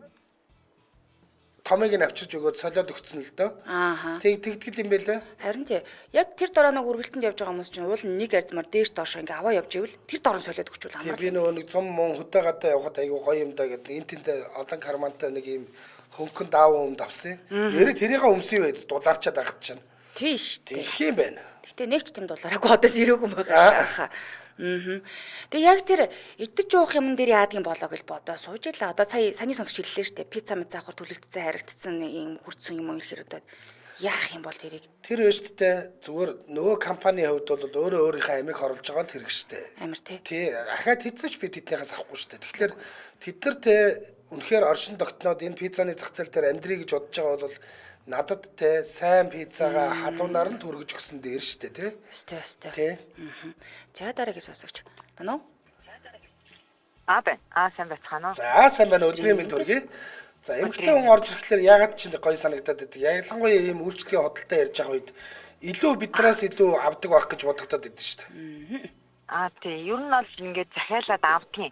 S2: томыг нь авчирч өгөөд солиод өгсөн л дөө. Тэгтгэл юм байлаа.
S1: Харин тий. Яг тэр дараа нэг үргэлтэнд явж байгаа хүмүүс чинь уул нэг арзмаар дээш доош ингээ аваа явж ивэл тэр дорн солиод өгчүүл амрал.
S2: Би нөгөө нэг зам мөн хөдөө гадаа явахад айгүй гоё юм да гэдэг энэ тэнд олон кармантай нэг юм хөнгөн даав өмд авсан. Нэрээ тэрийг өмсөн байц дулаарчаад ахт чинь.
S1: Тийш.
S2: Тэгэх юм байна.
S1: Гэтэ нэг ч тийм дулаараагүй одоос ирээгүй байгаа шахаа. Тэгээ яг тэр идэж уух юм дээр яадаг юм болоо гэж бодоо сууж илаа. Одоо сая саний сонсч хэллээ штэ. Пицца мэт заахаар түлэгдсэн харагдсан юм хүрцэн юм ирэхээр одоо яах юм бол тэрийг.
S2: Тэр өштэй зүгээр нөгөө компани хувьд бол өөрөө өөрийнхөө амийг хоруулж байгаа л хэрэг штэ.
S1: Амар тий.
S2: Тий. Ахаад хэзээч би тэднийхээс авахгүй штэ. Тэгэхээр тэд нар те үнэхээр оршин тогтноод энэ пиццаны зах зээл дээр амьдрий гэж бодож байгаа бол надад те сайн пиццагаа халуунаар нь түргэж өгсөн дээр штэ тий.
S1: Өстэй.
S2: Тий.
S1: За дараагийн сонсогч. Байна уу?
S5: Байна. Сайн байцгаана уу?
S2: За сайн байна. Өдрийн мэнд төргий. За эмэгтэй хүн орж ирэхлээр ягаад ч гоё санагдаад байдаг. Ялангуяа ийм үйлчлэгийн хөдөлთა ярьж байгаа үед илүү биднээс илүү авдаг байх гэж бодогдоод идэв шүү дээ.
S5: Тий. Ер нь бол ингээд захиалаад авдгийн.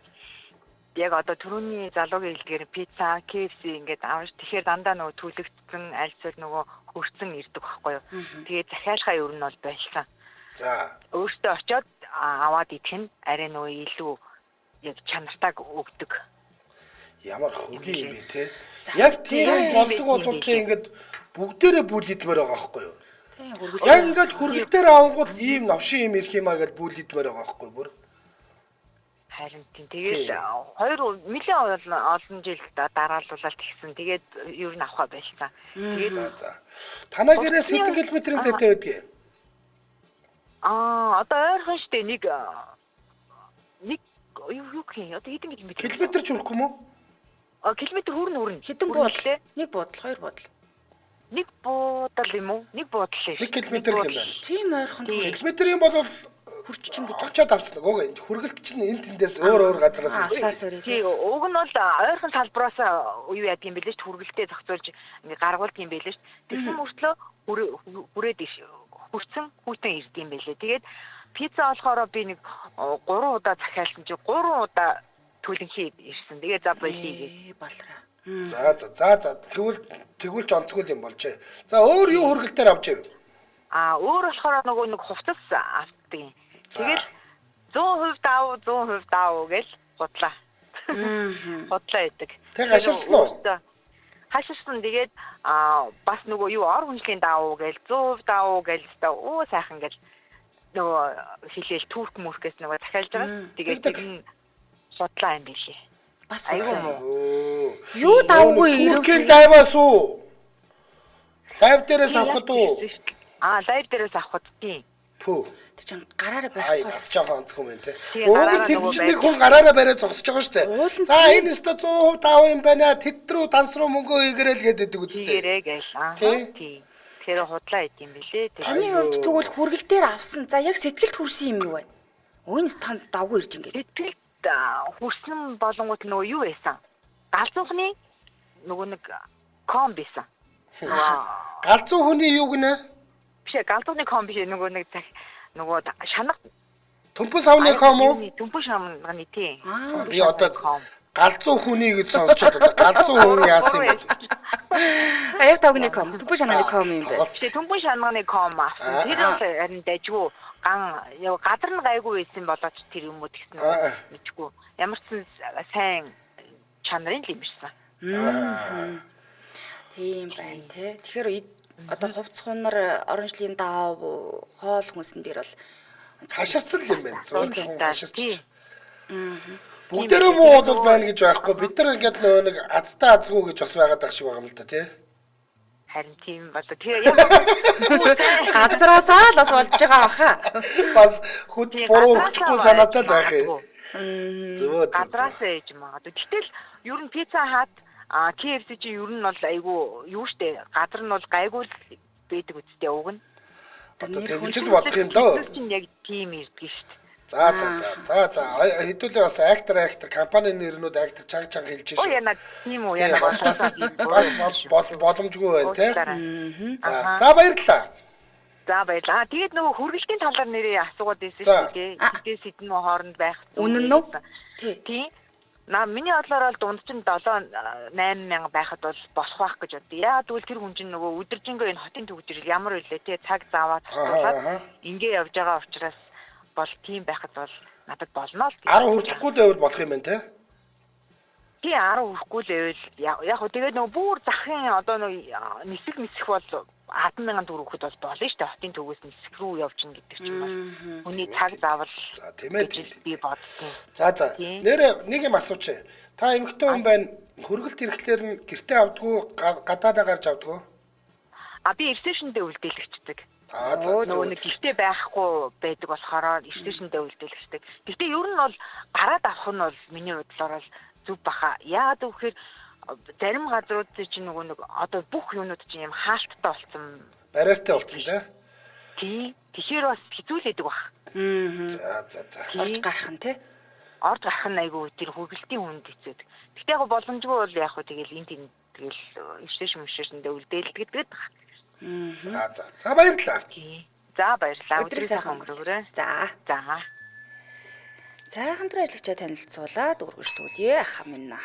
S5: Яг одоо түрүүний залуугийн хэлдгээр пицца, KFC ингээд авч тэгэхээр дандаа нөгөө түлэгдсэн альцал нөгөө хөрцөн ирдэг байхгүй юу. Тэгээд захиалахаа ер нь бол байлаа.
S2: За.
S5: Өөртөө очиод аваад идэх нь арай нөгөө илүү яг чанартай өгдөг.
S2: Ямар хөгийн юм бэ те. Яг тийм болдог бол те ингээд бүгдээрээ бүл идмээр байгаа байхгүй юу.
S1: Тийм
S2: яг ингээд хүргэлтээр авангууд ийм новшин юм ирэх юмаа гэж бүл идмээр байгаа байхгүй бүр.
S5: Харин тийм. Тэгээд нэлээд олон жил дараалуулаад тэгсэн. Тэгээд ер нь авах байлаа. Тэгээд
S2: за. Танай гэрээс хэдэн километрийн зайтай байдгийг?
S5: Одоо ойрхон штэ нэг юу гэх юм. Одоо хэдэн километр?
S2: Километр ч хүрэхгүй юм уу?
S5: Километр хүрнэ.
S1: Хэдэн буудал? Нэг буудал, хоёр буудал.
S5: Нэг буудал юм уу? Нэг буудал шүү.
S2: 1 километр л юм байна.
S1: Тийм ойрхон
S2: километрын бол
S1: хурцчин гэж
S2: очиод авсан нөгөө хүргэлт чинь энэ тэндээс өөр газараас
S5: асаас өрөө. Тий, уг нь бол ойрхон салбараас юу яадаг юм бэлээ ш хүргэлтээ зохицуулж ингээ гаргуулдаг юм бэлээ ш. Тэгсэн мөртлөө хүрээд хүрцэн хүүтэн ирд юм бэлээ. Тэгээд пицца болохоор би нэг 3 удаа захиалсан чи 3 удаа төлөнхий ирсэн. Тэгээд за болий
S1: балраа.
S2: За тэгвэл ч онцгүй юм болжээ. За өөр юу хүргэлтээр авч яв?
S5: Өөр болохоор нөгөө нэг хувцас автдаг. Тэгээд 100% дав гэж бодлаа. Бодлаа идэг.
S2: Тэг хаширсан уу?
S5: Хаширсан. Тэгээд бас нөгөө юу ор хүнслийн дав гэж 100% дав гэж оо сайхан гэж нөгөө хэлээл турк мөркээс нөгөө захиалж байгаа. Тэгээд тэр нь бодлаа юм билээ.
S1: Бас айгүй. Юу давгүй
S2: ирв. Түркийн лайваас уу? Лайв дээрээс авахд уу?
S5: Лайв дээрээс авахд тийм.
S2: Пүү.
S1: Тэг чинь гараараа барихгүй
S2: бас жоохон онцгүй юм те. Ууг тэр чинь нэг хүн гараараа бариад зогсож байгаа шүү дээ. За энэ өстө 100% дав юм байна. Тэд рүү данс руу мөнгө хийгэрэл гэдэг үстэй.
S5: Хийгэрээ гээл. Тийм. Тэгэхээр худлаа идэм билээ.
S1: Таны хувьд тэгвэл хүргэлтээр авсан. За яг сэтгэлд хүрсэн юм юу вэ? Уйнс танд давгүй ирж ингээд.
S5: Сэтгэлд хүрсэн болонгууд нөгөө юу байсан? Галзуухны нөгөө нэг ком байсан.
S2: Галзуу хүний юу гинэ?
S5: Биш галзууны ком биш нөгөө нэг нөгөө шанах
S2: Төмпөн савны ком уу?
S5: Төмпөн савны тийм.
S2: Би одоо галзуу хүний гэж сонсчод одоо галзуу хүн яасан юм бэ?
S1: Яг тавгны ком, төмпөн шананы ком юм байна.
S5: Төмпөн шананы ком авсан. Тэр харин дэжгүй газар нь гайгүй байсан болооч тэр юм уу гэсэн үү мэдгүй. Ямар ч сайн чанарын л юмшсан.
S1: Тийм байна те. Тэгэхээр одоо хувцс хунар орон жилийн даав хоол хүнсэн дээр бол
S2: хаширсан юм байна. Зөвхөн хүн хаширч. Бүгдээрээ муу бол байна гэж байхгүй. Бид нар ингээд нөгөө нэг азтай азгүй гэж бас байгаад байх шиг байгаа юм л да тий.
S5: Харин тийм болоо. Тэгээ
S1: газараасаа л бас болж байгаа баха.
S2: Бас хүд буруу өгчихгүй санаатай л байх юм. Зөв.
S5: Газараас ээж магадгүй. Гэтэл ер нь пицца хат KFC чи ер нь бол айгүй юу штэ. Газар нь бол гайгүй байдаг үстэй уг нь.
S2: Одоо тэгж бодох юм доо.
S5: Яг тийм ирдэг штэ.
S2: За хэдүүлээ бас актер компани нэрнүүд актер чанга хэлж шүү.
S5: Яна тийм үү яна
S2: бас боломжгүй байна те. За баярлалаа.
S5: За баярлалаа. Тэгээд нөгөө хүргэлтийн талаар нэрээ асуугаад байсан шүү дээ. Хэдээс хэдэн мө хооронд байх.
S1: Үнэн үү?
S5: Тийм. Миний бодлоор бол дунд чинь 7-8 мянга байхад бол болох байх гэж бодъё. Яагаад гэвэл тэр хүн чинь нөгөө өдөржингөө энэ хотын төвчрэл ямар үлээ тий цаг заваа цуцуулаад ингээ явж байгаа учраас бол тийм байхад бол надад болно л.
S2: 10 хүрчихгүй л байвал болох юм байна те.
S5: Тий 10 хүрэхгүй л байвал яг хөө тэгээд нөгөө бүр захын одоо нөгөө нисэх бол 10,000 төгрөг өгөхөд бол болно шүү дээ. Хотын төвөөс нисэх рүү явж ин гэдэг чинь бол хүний цаг заавал
S2: за тийм ээ
S5: би бодсон.
S2: За нэрээ нэг юм асууч. Та эмэгтэй хүн байна. Хүргэлт ирэхлээр нь гэртээ авдггүй гадаадаа гарч авдггүй?
S5: Би ресепшндээ үлдээлэгчдэг.
S2: Нөгөө
S5: нэг гэртээ байхгүй байдаг болохоор ресепшндээ үлдээлэгчдэг. Гэхдээ ер нь бол гараад авах нь бол миний бодлоор бол зүв баха. Яагаад гэвэл зарим газрууд чинь нөгөө нэг одоо бүх юмнууд чинь юм хаалттай болсон.
S2: Бариартай болсон
S5: тий. Тэгэхээр бас хэцүүлээдэг баг.
S2: За.
S1: Орж гарах нь тий.
S5: Орж гарах нь айгүй тэр хүргэлтийн хүнд хэцүүдэг. Гэхдээ яг боломжгүй бол яг хөө тэгэл энэ тэгэл өвшөөшөндөө үлдээлдэг гэдэг.
S2: За баярлалаа.
S5: За баярлалаа. Өдрийг сайхан өнгөрөөрэй.
S1: За. За хамтран ажиллагчаа танилцуулаад үргэлжлүүлье ах минь.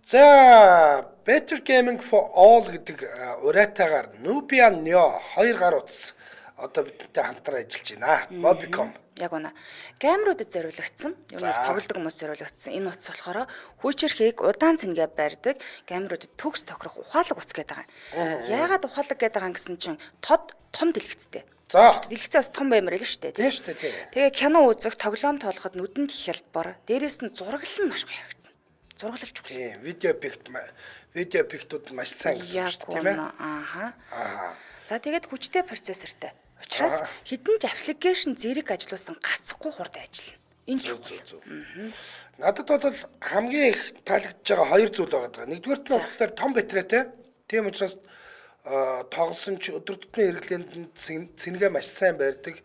S2: За Better Gaming for All гэдэг уриатаагаар Nubia Neo 2 гар утас одоо бидэнтэй хамтран ажиллаж байна. Mobicom.
S1: Яг үнэ. Камеруудад зориулагдсан. Юу нэг тоглодог хүмүүс зориулагдсан. Энэ утас болохоор хүчирхийг удаан цэнгээ барьдаг. Камеруудад төгс тохирох ухаалаг утас гэдэг юм. Яагаад ухаалаг гэдэг юм гэсэн чинь том дэлгэцтэй.
S2: За.
S1: Дэлгэцээс том баймар л шүү дээ.
S2: Тийм шүү дээ.
S1: Тэгээ кино үзэх, тоглоом тоолоход нүдэнд хялбар. Дээрээс нь зураглал нь маш гоё харагдана. Зургалж өгч.
S2: Тийм, видео эффектүүд маш сайн гэсэн үг тийм ээ.
S1: За тэгээд хүчтэй процессортай. Учираас хэдэн ч аппликейшн зэрэг ажиллуулсан гацхгүй хурд ажиллана. Энэ ч
S2: зөв. Надад бол хамгийн их таалагдж байгаа хоёр зүйл байгаа. Нэгдүгээр нь болохоор том батарейтай. Тийм учраас тоглосон ч өдөр тутмын хэрэглээнд цэнгээ маш сайн барьдаг.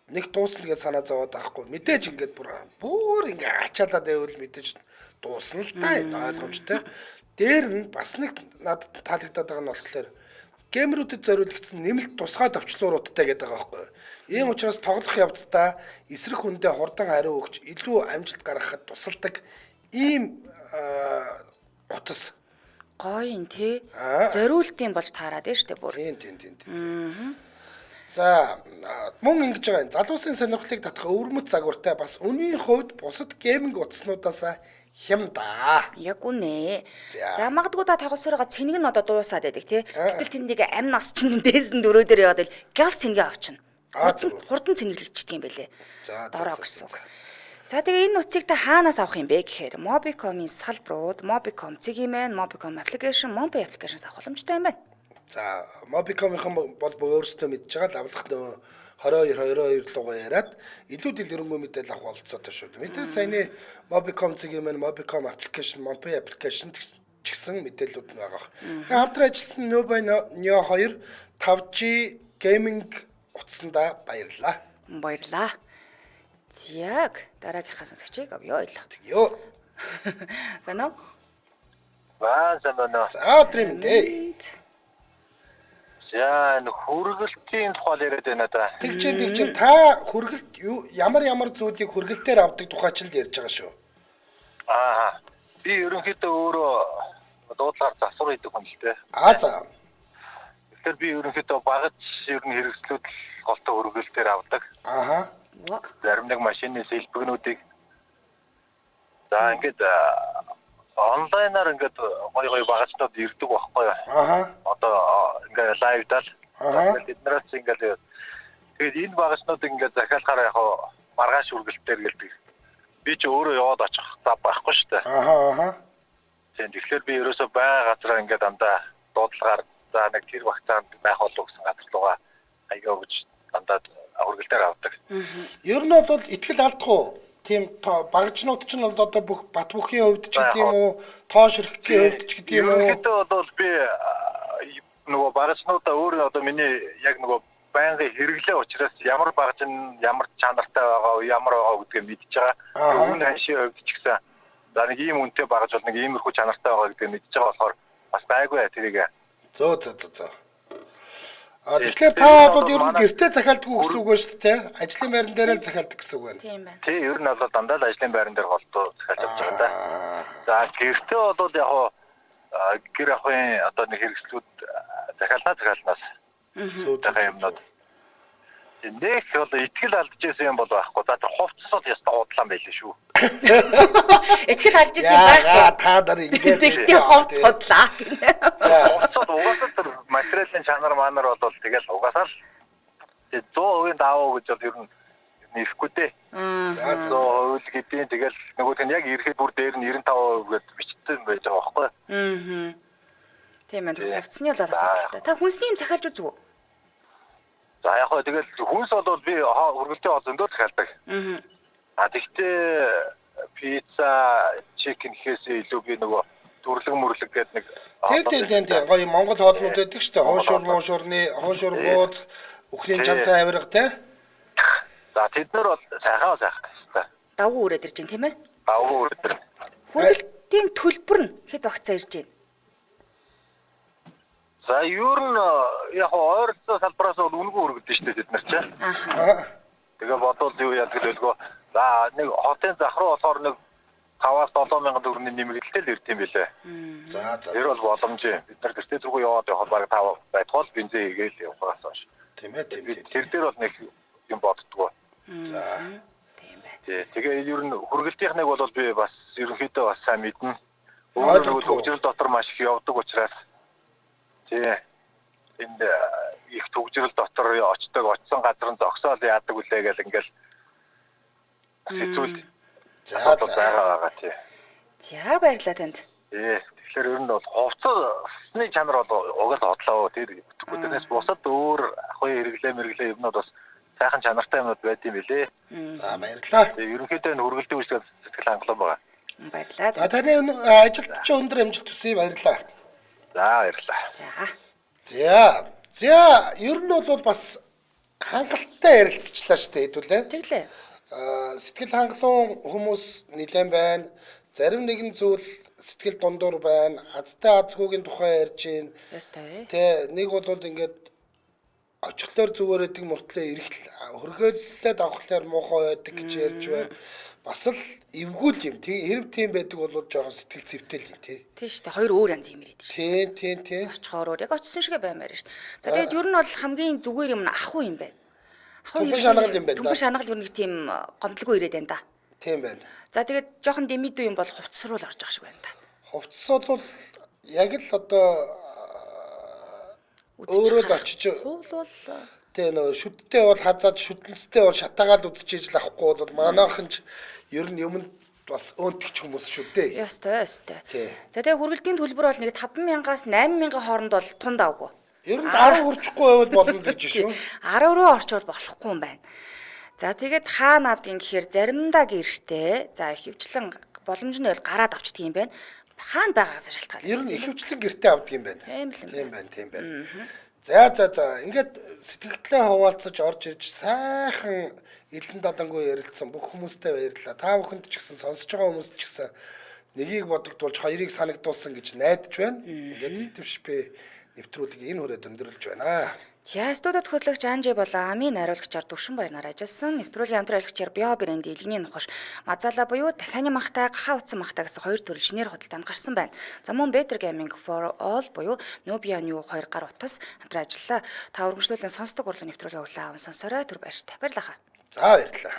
S2: Нэг дуусна гэж санаа зовоод байхгүй. Мэдээж ингээд бүр ингээд ачаалаад байвал мэдээж дуусна л та энэ ойлгомжтой. Дээр нь бас нэг надад таалагдаад байгаа нь болохоор геймерүүдэд зориулагдсан нэмэлт тусгай товчлууруудтай гэдэг байгаа байхгүй. Ийм учраас тоглох явцдаа эсрэг хүндээ хурдан хариу өгч илүү амжилт гаргахад тусалдаг ийм утас
S1: гоё юм тий. Зориултын болж таарад нь штэ бүр.
S2: Тийм. За мөн ингэж байгаа. Залуусын сонирхлыг татах өвөрмөц загвартай бас үнийн хувьд бусад гейминг утаснуудаас хямдаа.
S1: Яг үнэ. За магадгүй та тоглосороо цэнийг нь одоо дуусаад байдаг тий. Гэтэл тэндийг амь нас чинь дээсэн дөрөө дээр яваад л газ цэнгээ авчихна. Хурдан цэнгэлэгчдэг юм байлээ. Дороо гэсэн үг. За тэгээ энэ утсыг та хаанаас авах юм бэ гэхээр Mobicom-ийн салбарууд, Mobicom цэгимэн, Mobicom application, Mobi application-аас авах боломжтой юм байна.
S2: За Mobicom-ийнхан бол өөрсдөө мэдж байгаа л авлах нөө 22 руугаа яриад илүү дэлгэрэнгүй мэдээлэл авах болцоотой шүү. Мэдээ саяны Mobicom цэгимэн, Mobicom application, Mobi application ч гэсэн мэдээлэлүүд нь байгаа. Тэгээ хамтран ажилласан Neo 2 5G gaming утсандаа баярлаа.
S1: Баярлаа. Яг дараагийнхаа сонсогчийг авъя ойлоо.
S2: Йоо.
S1: Байна уу?
S3: Байна.
S2: За өдрийн
S3: За хүргэлтийн тухай яриад байна да.
S2: Тэгж та хүргэлт ямар зүйлийг хүргэлтээр авдаг тухай ч л ярьж байгаа шүү.
S3: Би ерөнхийдөө өөрөө дуудлаар засвар хийдэг хүн л дээ.
S2: За.
S3: Тэгэхээр би ерөнхийдөө багаж хэрэгслүүд голтой хүргэлтээр авдаг. Зарим нэг машины сэлбэгнүүдийг за ингээд онлайнаар ингээд гоё багажнууд ирдэг байхгүй юу? Одоо ингээд лайвдал. Эднээс ингээд тэгээд энэ багажнууд ингээд захиалахаар яг маргааш хүргэлтээр гэлдэг. Би ч өөрөө яваад очих зав байхгүй шүү дээ. Тэгэхээр би ерөөсөө бай газараа ингээд дандаа дуудлагаар за нэг тэр багцаанд байх болов гэсэн газар руугаа аягаа гэж дандаа хүргэлтээр авдаг.
S2: Ер нь бол итгэл алдах уу? Тийм багажнууд ч нь бол одоо бүх бат бүхийн хувьд ч гэдэг юм уу, тоош эрхэхийн хувьд ч гэдэг юм уу.
S3: Ерөнхийдөө бол би нөгөө багажнуудаа өөрөө одоо миний яг нөгөө байнгын хэрэглээ учраас ямар багаж нь ямар чанартай байгаа, ямар байгаа гэдгийг мэдчихэж байгаа. Өмнө ханшийн хувьд ч гэсэн за нэг ийм үнэтэй багаж бол нэг иймэрхүү чанартай байгаа гэдгийг мэдчихэж байгаа болохоор бас байггүй тэрийг.
S2: Зөө. Тэгэхээр та бол ер нь гэртээ захиалдаггүй гэсэн үг байна шүү дээ. Ажлын байран дээр л захиалдаг гэсэн үг байна.
S1: Тийм байна.
S3: Тий, ер нь бол дандаа л ажлын байран дээр холдоо захиалж явж байгаа да. За гэртээ бол яг гэр ахын одоо нэг хэрэгслүүд захиалнаас.
S2: Зөв.
S3: Нэг бол итгэл алдчихсан юм бол байхгүй. За хувцас бол яста удлаан байлээ шүү.
S1: Итгэл алж исэн байхгүй.
S2: Та нар ингэж
S1: Тэгтээ ховц хотлаа.
S3: Хувцас угаасаа тэр материалын чанар манар бол тэгэл угаасаа л 100% даавуу гэж бол ер нь нэхгүй дээ.
S2: За
S3: 100% гэдээ тэгэл нөгөөх нь яг ирэхэд бүр дээр нь 95% гээд бичсэн байж байгаа байхгүй.
S1: Тийм ээ. Хувцсны бол асуудалтай. Та хүнсний юм захиалж үзв үү?
S3: За яг хөө тэгэл хүнс бол би хөргөлтэй зөндөө захиалдаг. Тэгтээ пицца, чикен гэхээс илүү би нөгөө дүрлэг мөрлөг гэдэг нэг
S2: тийм гоё Монгол хоолнууд байдаг шүү дээ. Хоошур бууз, үхлийн чансан авирга тий.
S3: За тэд нар бол сайхан хэрэгтэй.
S1: Давгүй үрээд ирж байна тийм ээ?
S3: Давгүй үрээд.
S1: Хүргэлтийн төлбөр нь хэд багцаа ирж байна?
S3: За ер нь яг ойролцоо салбараас бол үнэгүй өргөдөн шүү дээ бид нар чинь. Тэгээ бодвол юу яадаг лөлгөө. За нэг хотын зах руу болохоор нэг 5-аас 7,000 төгрөгийн нэмэгдэлтэй л ирд юм билээ.
S2: За.
S3: Тэр бол боломж. Бид нар гэртээ зүрхүү яваад явахад баг 5 байтугал бензин хийгээл явахаас хойш.
S2: Тийм ээ.
S3: Тэр дээр бол нэг юм боддгоо.
S2: За.
S1: Тийм байна.
S3: Тэгээ ер нь хүргэлтийнхнэг бол би бас ерөнхийдөө бас сайн мэднэ. Өөрөө төгжрөл дотор маш их явдаг учраас энд их төгжрөл дотор очсон газар нь зогсоол яадаг үлээ гэл ингээл хэцүү.
S2: За.
S1: За баярлалаа танд.
S3: Тэгэхээр ер нь бол хувцасны чанар бол угаасаа хотлоо. Тэр бүтээнээс бусад өөр ахуй хэрэглээ юмнууд бас сайхан чанартай юмнууд байдсан билээ.
S2: За баярлалаа.
S3: Ерөнхийдөө хүргэлтийн үйлчлэл сэтгэл хангалуун байгаа.
S1: Баярлалаа.
S2: За таны ажилд ч өндөр амжилт хүсье баярлалаа.
S3: За баярлалаа.
S2: За ер нь бол бас хангалттай ярилцчихлаа шүү дээ хэдүүлээ.
S1: Тэглээ.
S2: Сэтгэл хангалуун хүмүүс нэлээд байна. Зарим нэгэн зүйл сэтгэл дундуур байна. Азтай азгүйгийн тухай ярьж байна.
S1: Ястай.
S2: Тэ нэг бол ингээд очихлоор зүгээр гэдэг мөртлөө хөргөөллөд авахлаар муухай байдаг гэж ярьж байна. Бас л эвгүүл юм. Хэрэг тийм байдаг бол жоохон сэтгэл зүйтэй юм тий.
S1: Тийм шүү дээ. Хоёр өөр янз юм ирээд шүү.
S2: Тийм.
S1: Очихоор яг очсон шигэ баймаар шүү. За тэгээд ер нь бол хамгийн зүгээр юм нь ахуй юм байна.
S2: Түнхэн шанагал юм байна да.
S1: Түнхэн шанагал ер нь тийм гомдлгүй ирээд байна да.
S2: Тийм байна.
S1: За тэгээд жоохон дэмидүү юм бол хувцас руу л орж байгаа шиг байна да.
S2: Хувцас бол яг л одоо өөрөө л очиж
S1: хуулвал
S2: тэ нөө шүдтэй бол хазаад шүдэнцтэй бол шатаагаад үзчихэж л авахгүй бол манайхан ч ер нь юмд бас өөнтгч хүмүүс шүү дээ.
S1: Ястай.
S2: Тий.
S1: За тэгээ хүргэлтийн төлбөр бол нэг 5,000-аас 8,000 хооронд бол тунд авгүй.
S2: Ер нь 10 хүрчихгүй байвал болно гэж шүү.
S1: 10 руу орчвол болохгүй юм байна. За тэгээд хаана авдгийг гэхээр заримдаа гэртээ за ихэвчлэн боломж нь бол гараад авчдаг юм байна. Хаана байгаагаас шалтгаална.
S2: Ер нь ихэвчлэн гэртээ авдаг юм байна. Тийм байна. За. Ингээд сэтгэгдлээ хуваалцаж орж ирж сайхан элен далангүй ярилцсан бүх хүмүүстээ баярлалаа. Та бүхэнд ч гэсэн сонсож байгаа хүмүүст ч гэсэн нэгийг бодогдуулж хоёрыг санагдуулсан гэж найдаж байна. Ингээд идэвш би нэвтрүүлгийг энэ хүрээд өндөрлөж байна.
S1: За студид хөтлөгч Анжи болон Амийн хариулагчаар Төвшин баяраар ажилласан. Нэвтрүүлгийн хамтран ажиллагчаар Био брэнд илгэний нухаш Мазала буюу дахианы махтай, гахаа утсан махтай гэсэн хоёр төрөл шинээр худалдаанд гарсан байна. За мөн Better Gaming for All буюу Nubia New 2 гар утас хамтран ажиллалаа. Та өргөжлүүлэн сонсдог урлаг нэвтрүүлгээ улаан аван сонсорой. Түр баяртай. Баярлалаа.
S2: За баярлалаа.